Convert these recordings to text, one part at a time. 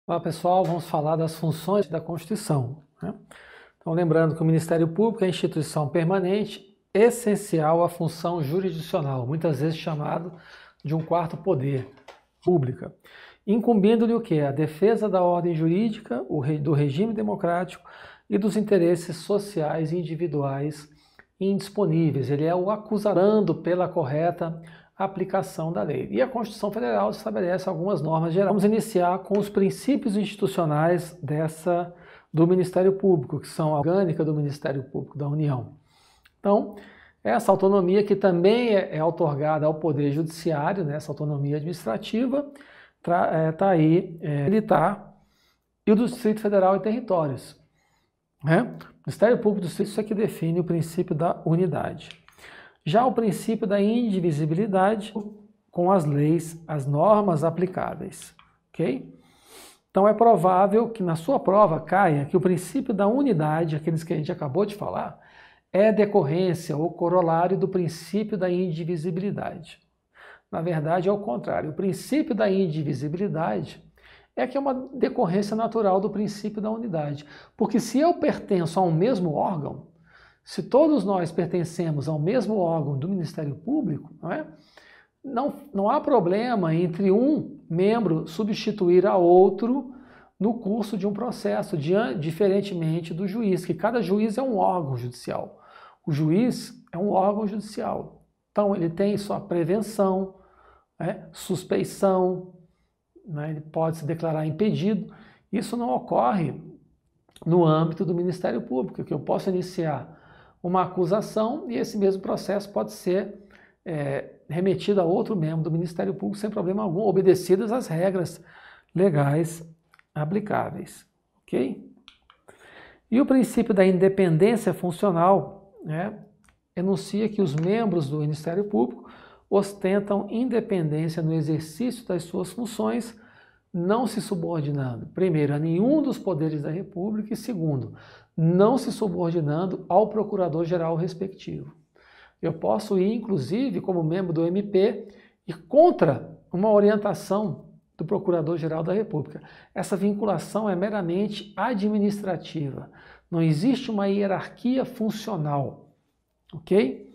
Olá pessoal, vamos falar das funções da Constituição, né? Então lembrando que o Ministério Público é a instituição permanente essencial à função jurisdicional, muitas vezes chamado de um quarto poder, pública, incumbindo-lhe o quê? A defesa da ordem jurídica, do regime democrático e dos interesses sociais e individuais indisponíveis. Ele é o acusando pela correta aplicação da lei. E a Constituição Federal estabelece algumas normas gerais. Vamos iniciar com os princípios institucionais do Ministério Público, que são a orgânica do Ministério Público da União. Então, essa autonomia que também é outorgada ao Poder Judiciário, né, essa autonomia administrativa, está aí militar, e o do Distrito Federal e territórios. Né? O Ministério Público do Distrito é que define o princípio da unidade. Já o princípio da indivisibilidade com as leis, as normas aplicáveis. Ok? Então é provável que na sua prova caia que o princípio da unidade, aqueles que a gente acabou de falar, é decorrência ou corolário do princípio da indivisibilidade. Na verdade é o contrário. O princípio da indivisibilidade é que é uma decorrência natural do princípio da unidade. Porque se eu pertenço a um mesmo órgão, se todos nós pertencemos ao mesmo órgão do Ministério Público, não há problema entre um membro substituir a outro no curso de um processo, diferentemente do juiz, que cada juiz é um órgão judicial. O juiz é um órgão judicial. Então ele tem sua prevenção, suspeição, ele pode se declarar impedido. Isso não ocorre no âmbito do Ministério Público, que eu posso iniciar uma acusação e esse mesmo processo pode ser remetido a outro membro do Ministério Público sem problema algum, obedecidas as regras legais aplicáveis. Ok? E o princípio da independência funcional enuncia que os membros do Ministério Público ostentam independência no exercício das suas funções, não se subordinando, primeiro, a nenhum dos poderes da República e, segundo, não se subordinando ao procurador-geral respectivo. Eu posso ir, inclusive, como membro do MP, ir contra uma orientação do Procurador-Geral da República. Essa vinculação é meramente administrativa. Não existe uma hierarquia funcional, ok?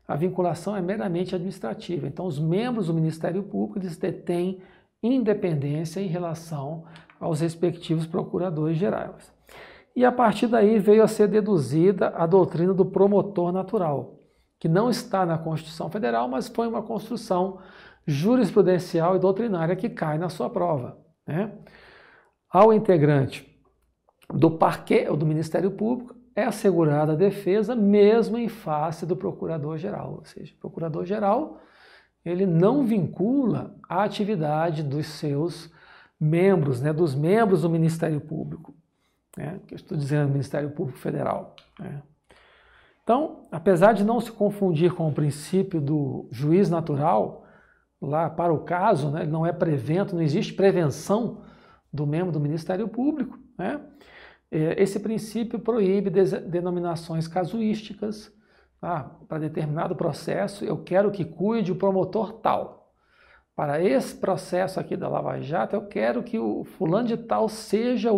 A vinculação é meramente administrativa. Então, os membros do Ministério Público eles detêm independência em relação aos respectivos procuradores-gerais. E a partir daí veio a ser deduzida a doutrina do promotor natural, que não está na Constituição Federal, mas foi uma construção jurisprudencial e doutrinária que cai na sua prova. Ao integrante do parquê ou do Ministério Público é assegurada a defesa mesmo em face do Procurador-Geral, ou seja, o Procurador-Geral ele não vincula a atividade dos seus membros, dos membros do Ministério Público. Que eu estou dizendo Ministério Público Federal. Então, apesar de não se confundir com o princípio do juiz natural, lá para o caso, ele não é prevento, não existe prevenção do membro do Ministério Público, esse princípio proíbe denominações casuísticas. Para determinado processo, eu quero que cuide o promotor tal. Para esse processo aqui da Lava Jato, eu quero que o fulano de tal seja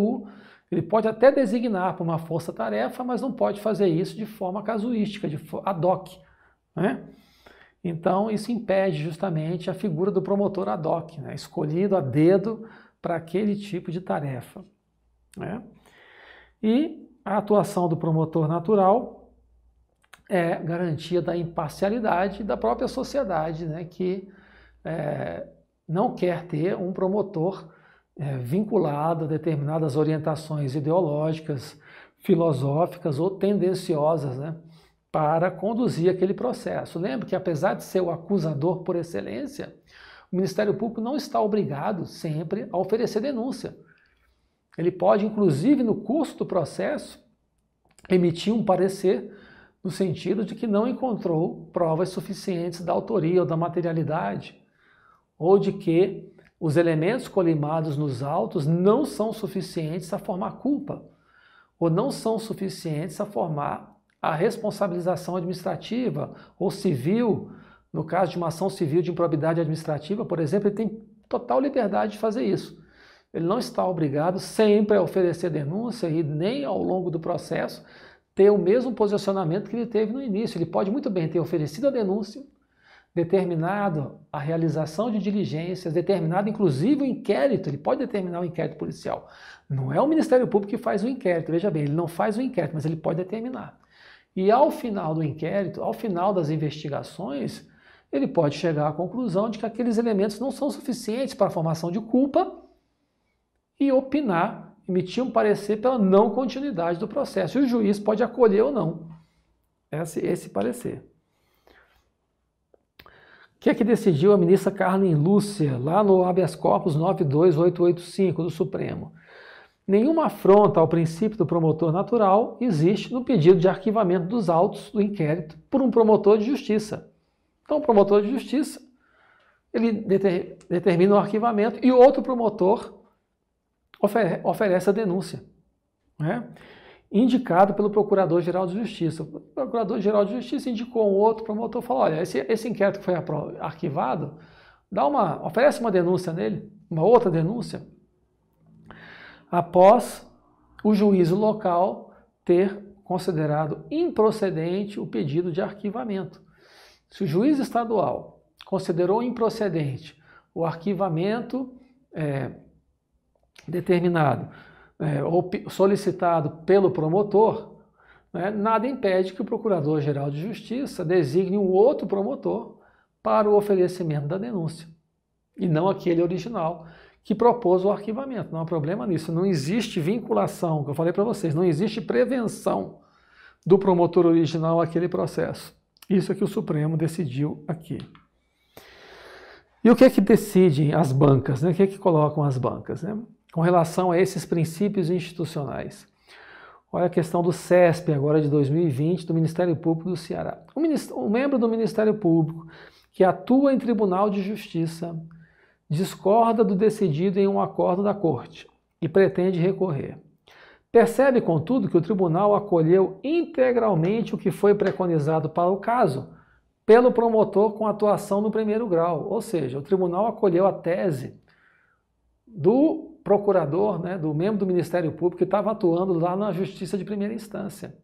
Ele pode até designar para uma força-tarefa, mas não pode fazer isso de forma casuística, ad hoc. Então, isso impede justamente a figura do promotor ad hoc, escolhido a dedo para aquele tipo de tarefa. E a atuação do promotor natural é garantia da imparcialidade da própria sociedade, que não quer ter um promotor vinculado a determinadas orientações ideológicas, filosóficas ou tendenciosas, para conduzir aquele processo. Lembre que, apesar de ser o acusador por excelência, o Ministério Público não está obrigado sempre a oferecer denúncia. Ele pode, inclusive, no curso do processo, emitir um parecer no sentido de que não encontrou provas suficientes da autoria ou da materialidade, ou de que os elementos colimados nos autos não são suficientes a formar culpa, ou não são suficientes a formar a responsabilização administrativa ou civil. No caso de uma ação civil de improbidade administrativa, por exemplo, ele tem total liberdade de fazer isso. Ele não está obrigado sempre a oferecer denúncia e nem ao longo do processo ter o mesmo posicionamento que ele teve no início. Ele pode muito bem ter oferecido a denúncia, determinado a realização de diligências, determinado inclusive o inquérito, ele pode determinar o inquérito policial. Não é o Ministério Público que faz o inquérito, veja bem, ele não faz o inquérito, mas ele pode determinar. E ao final do inquérito, ao final das investigações, ele pode chegar à conclusão de que aqueles elementos não são suficientes para a formação de culpa e opinar, emitir um parecer pela não continuidade do processo. E o juiz pode acolher ou não esse parecer. O que é que decidiu a ministra Carmen Lúcia, lá no habeas corpus 92885 do Supremo? Nenhuma afronta ao princípio do promotor natural existe no pedido de arquivamento dos autos do inquérito por um promotor de justiça. Então, o promotor de justiça, ele determina o arquivamento e outro promotor oferece a denúncia, né? Indicado pelo Procurador-Geral de Justiça. O Procurador-Geral de Justiça indicou um outro promotor e falou, olha, esse inquérito que foi arquivado, oferece uma denúncia nele, uma outra denúncia, após o juízo local ter considerado improcedente o pedido de arquivamento. Se o juiz estadual considerou improcedente o arquivamento determinado ou solicitado pelo promotor, nada impede que o Procurador-Geral de Justiça designe um outro promotor para o oferecimento da denúncia, e não aquele original que propôs o arquivamento. Não há problema nisso, não existe vinculação, que eu falei para vocês, não existe prevenção do promotor original àquele processo. Isso é que o Supremo decidiu aqui. E o que é que decidem as bancas, né? O que é que colocam as bancas, né? Com relação a esses princípios institucionais? Olha a questão do CESP, agora de 2020, do Ministério Público do Ceará. O membro do Ministério Público que atua em Tribunal de Justiça discorda do decidido em um acordo da Corte e pretende recorrer. Percebe, contudo, que o tribunal acolheu integralmente o que foi preconizado para o caso pelo promotor com atuação no primeiro grau, ou seja, o tribunal acolheu a tese do procurador, do membro do Ministério Público que estava atuando lá na Justiça de primeira instância.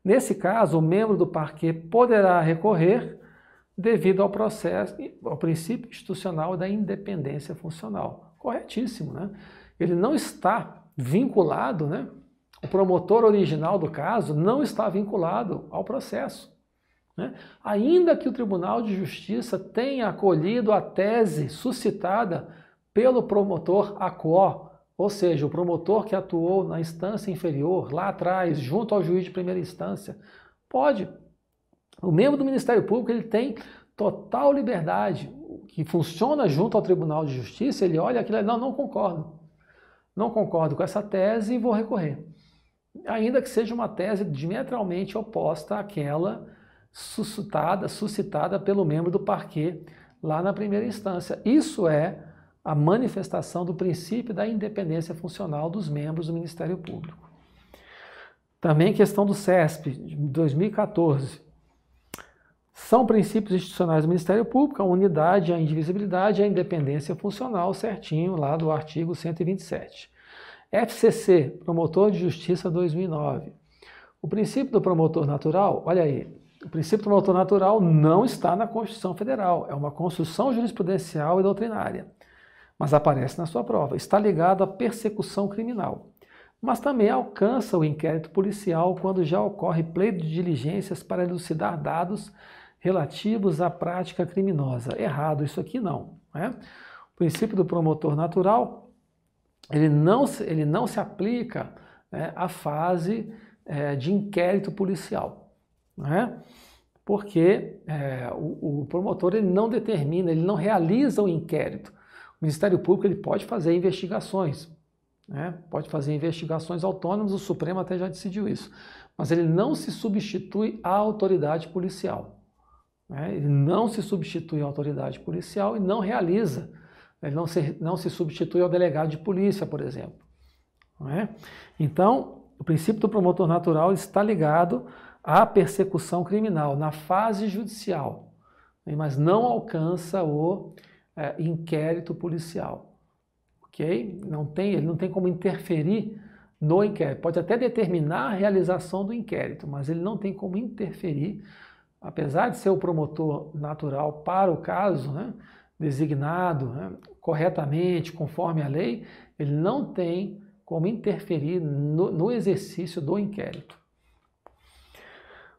Nesse caso, o membro do parquê poderá recorrer devido ao princípio institucional da independência funcional. Corretíssimo, né? Ele não está vinculado, o promotor original do caso não está vinculado ao processo, ainda que o Tribunal de Justiça tenha acolhido a tese suscitada pelo promotor ACO, ou seja, o promotor que atuou na instância inferior, lá atrás, junto ao juiz de primeira instância. Pode. O membro do Ministério Público ele tem total liberdade, que funciona junto ao Tribunal de Justiça, ele olha aquilo e não concordo. Não concordo com essa tese e vou recorrer. Ainda que seja uma tese diametralmente oposta àquela suscitada pelo membro do parquê lá na primeira instância. Isso é a manifestação do princípio da independência funcional dos membros do Ministério Público. Também questão do CESP, de 2014. São princípios institucionais do Ministério Público, a unidade, a indivisibilidade e a independência funcional, certinho lá do artigo 127. FCC, Promotor de Justiça 2009. O princípio do promotor natural, olha aí, o princípio do promotor natural não está na Constituição Federal, é uma construção jurisprudencial e doutrinária, mas aparece na sua prova. Está ligado à persecução criminal, mas também alcança o inquérito policial quando já ocorre pleito de diligências para elucidar dados relativos à prática criminosa. Errado, isso aqui não. O princípio do promotor natural, ele não se aplica à fase de inquérito policial, porque o promotor ele não determina, ele não realiza o inquérito. O Ministério Público ele pode fazer investigações, pode fazer investigações autônomas, o Supremo até já decidiu isso, mas ele não se substitui à autoridade policial. Ele não se substitui à autoridade policial e não realiza, ele não se substitui ao delegado de polícia, por exemplo. Então, o princípio do promotor natural está ligado à persecução criminal na fase judicial, mas não alcança o inquérito policial. ok? Ele não tem como interferir no inquérito. Pode até determinar a realização do inquérito, mas ele não tem como interferir, apesar de ser o promotor natural para o caso, né, designado, né, corretamente, conforme a lei, ele não tem como interferir no exercício do inquérito.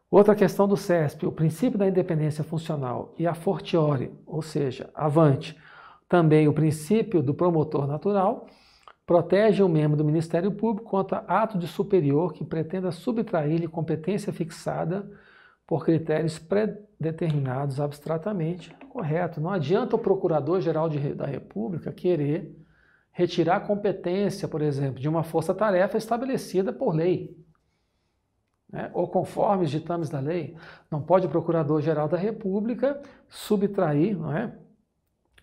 Outra questão do CESP, o princípio da independência funcional e a fortiori, ou seja, avante, também o princípio do promotor natural, protege o membro do Ministério Público contra ato de superior que pretenda subtrair-lhe competência fixada por critérios pré-determinados abstratamente. Correto. Não adianta o Procurador-Geral da República querer retirar a competência, por exemplo, de uma força-tarefa estabelecida por lei, né, ou conforme os ditames da lei. Não pode o Procurador-Geral da República subtrair, não é,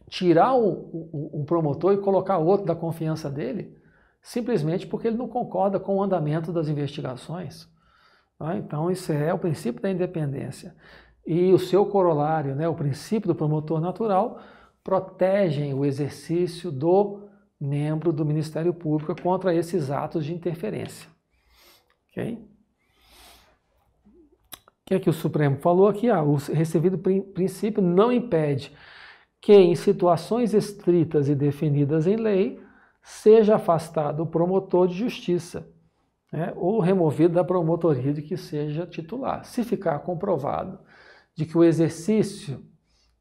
tirar o promotor e colocar outro da confiança dele, simplesmente porque ele não concorda com o andamento das investigações. Tá? Então, isso é o princípio da independência. E o seu corolário, né, o princípio do promotor natural, protegem o exercício do membro do Ministério Público contra esses atos de interferência. Ok? O que é que o Supremo falou aqui? O recebido princípio não impede que, em situações estritas e definidas em lei, seja afastado o promotor de justiça, né, ou removido da promotoria de que seja titular. Se ficar comprovado de que o exercício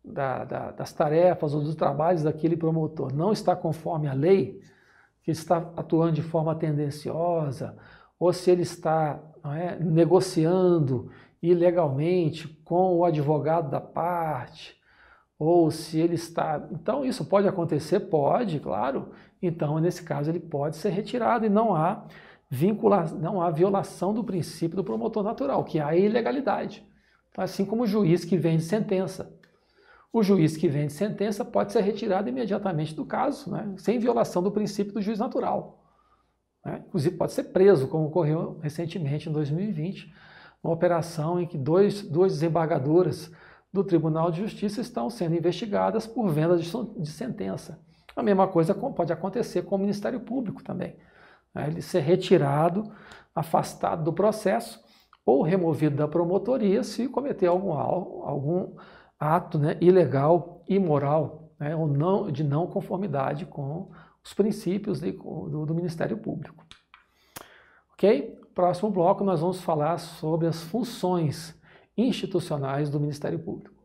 das tarefas ou dos trabalhos daquele promotor não está conforme a lei, que está atuando de forma tendenciosa, ou se ele está, não é, negociando ilegalmente com o advogado da parte, ou se ele está... Então, isso pode acontecer? Pode, claro. Então, nesse caso, ele pode ser retirado e não há violação do princípio do promotor natural, que há ilegalidade. Assim como o juiz que vende sentença. O juiz que vende sentença pode ser retirado imediatamente do caso, né, sem violação do princípio do juiz natural. Né? Inclusive, pode ser preso, como ocorreu recentemente, em 2020, uma operação em que duas desembargadoras do Tribunal de Justiça estão sendo investigadas por venda de sentença. A mesma coisa pode acontecer com o Ministério Público também. Né? Ele ser retirado, afastado do processo ou removido da promotoria se cometer algum ato, né, ilegal, imoral, né, ou não, de não conformidade com os princípios do Ministério Público. Ok? Próximo bloco nós vamos falar sobre as funções institucionais do Ministério Público.